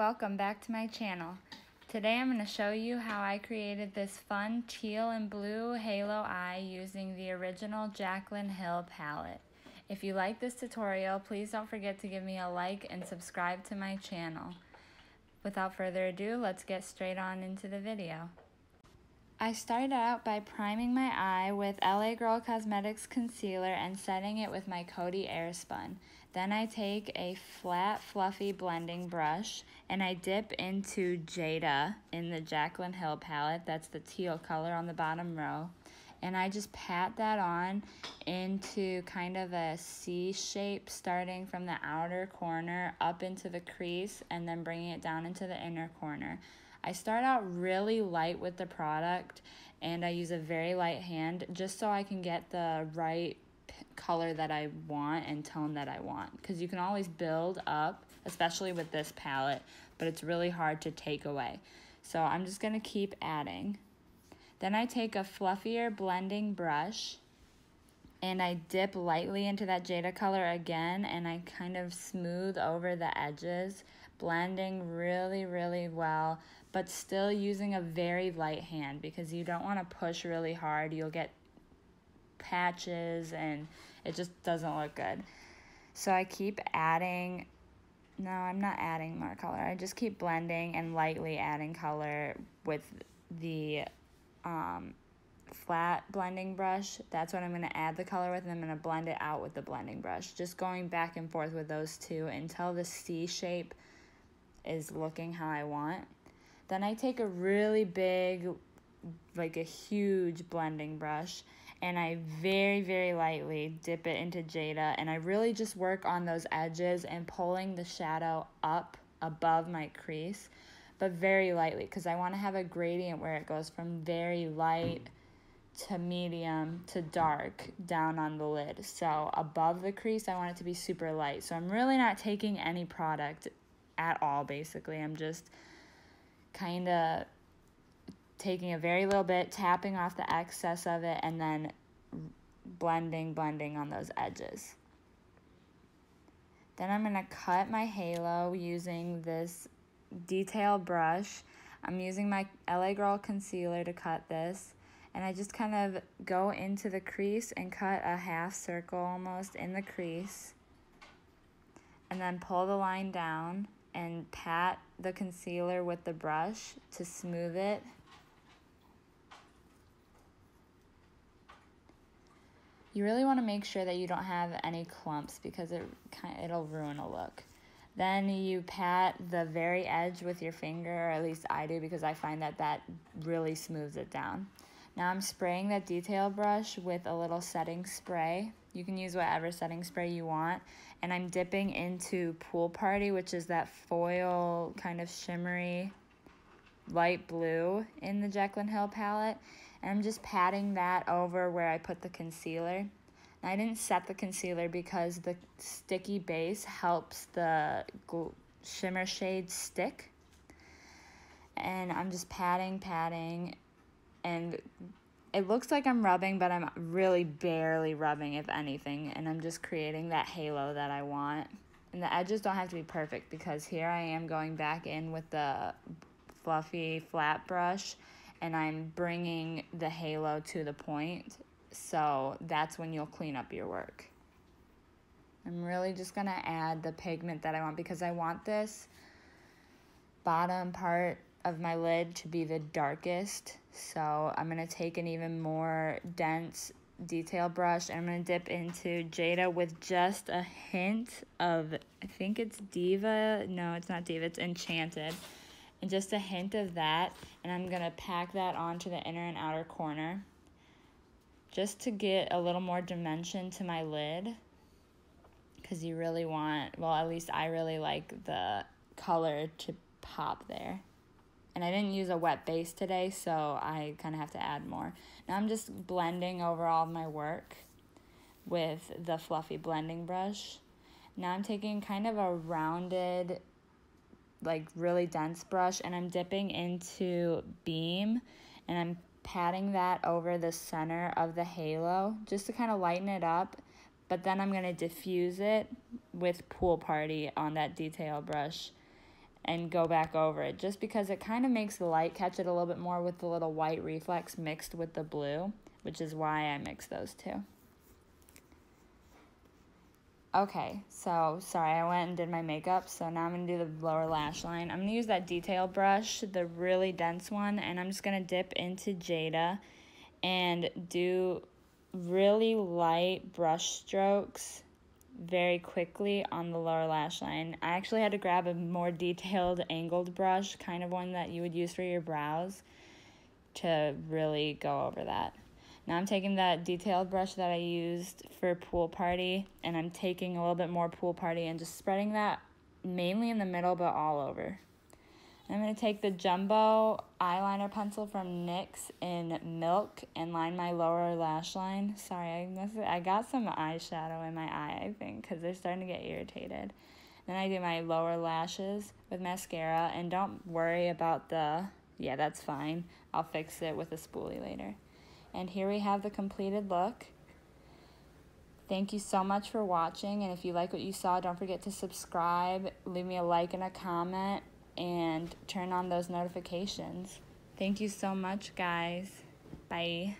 welcome back to my channel. Today I'm going to show you how I created this fun teal and blue halo eye using the original Jaclyn Hill palette. If you like this tutorial, please don't forget to give me a like and subscribe to my channel. Without further ado, let's get straight on into the video. I started out by priming my eye with LA Girl Cosmetics concealer and setting it with my Coty Airspun. Then I take a flat, fluffy blending brush and I dip into Jada in the Jaclyn Hill palette. That's the teal color on the bottom row. And I just pat that on into kind of a C shape, starting from the outer corner up into the crease and then bringing it down into the inner corner. I start out really light with the product and I use a very light hand just so I can get the right color that I want and tone that I want, because you can always build up, especially with this palette, but it's really hard to take away. So I'm just going to keep adding. Then I take a fluffier blending brush and I dip lightly into that Jada color again and I kind of smooth over the edges, blending really, really well, but still using a very light hand because you don't want to push really hard. You'll get patches and it just doesn't look good. So I keep adding, no, I'm not adding more color. I just keep blending and lightly adding color with the flat blending brush. That's what I'm going to add the color with, and I'm going to blend it out with the blending brush. Just going back and forth with those two until the C shape is looking how I want. Then I take a really big, like a huge blending brush, and I very, very lightly dip it into Jada, and I really just work on those edges and pulling the shadow up above my crease, but very lightly because I want to have a gradient where it goes from very light to medium to dark down on the lid. So above the crease, I want it to be super light. So I'm really not taking any product at all, basically. I'm just kind of taking a very little bit, tapping off the excess of it, and then blending on those edges. Then I'm going to cut my halo using this detail brush. I'm using my LA Girl concealer to cut this, and I just kind of go into the crease and cut a half circle almost in the crease, and then pull the line down and pat the concealer with the brush to smooth it. You really want to make sure that you don't have any clumps because it'll ruin a look. Then you pat the very edge with your finger, or at least I do, because I find that really smooths it down. Now I'm spraying that detail brush with a little setting spray. You can use whatever setting spray you want. And I'm dipping into Pool Party, which is that foil kind of shimmery light blue in the Jaclyn Hill palette. And I'm just patting that over where I put the concealer. Now, I didn't set the concealer because the sticky base helps the shimmer shade stick. And I'm just patting, and it looks like I'm rubbing, but I'm really barely rubbing, if anything, and I'm just creating that halo that I want. And the edges don't have to be perfect because here I am going back in with the fluffy flat brush, and I'm bringing the halo to the point, so that's when you'll clean up your work. I'm really just going to add the pigment that I want because I want this bottom part of my lid to be the darkest. So I'm going to take an even more dense detail brush and I'm going to dip into Jada with just a hint of, I think it's Diva. No, it's not Diva, it's Enchanted. And just a hint of that, and I'm going to pack that onto the inner and outer corner just to get a little more dimension to my lid, because you really want, well, at least I really like the color to pop there. And I didn't use a wet base today, so I kind of have to add more. Now I'm just blending over all of my work with the fluffy blending brush. Now I'm taking kind of a rounded, like really dense brush, and I'm dipping into Beam, and I'm patting that over the center of the halo just to kind of lighten it up. But then I'm going to diffuse it with Pool Party on that detail brush. and go back over it, just because it kind of makes the light catch it a little bit more with the little white reflex mixed with the blue, which is why I mix those two. Okay, so sorry, I went and did my makeup, so now I'm going to do the lower lash line. I'm going to use that detail brush, the really dense one, and I'm just going to dip into Jada and do really light brush strokes very quickly on the lower lash line. I actually had to grab a more detailed angled brush, kind of one that you would use for your brows, to really go over that. Now I'm taking that detailed brush that I used for Pool Party, and I'm taking a little bit more Pool Party and just spreading that mainly in the middle, but all over. I'm going to take the jumbo eyeliner pencil from NYX in Milk and line my lower lash line. Sorry, I got some eyeshadow in my eye, I think, because they're starting to get irritated. Then I do my lower lashes with mascara, and don't worry about yeah, that's fine. I'll fix it with a spoolie later. And here we have the completed look. Thank you so much for watching, and if you like what you saw, don't forget to subscribe, leave me a like and a comment, and turn on those notifications. Thank you so much, guys. Bye.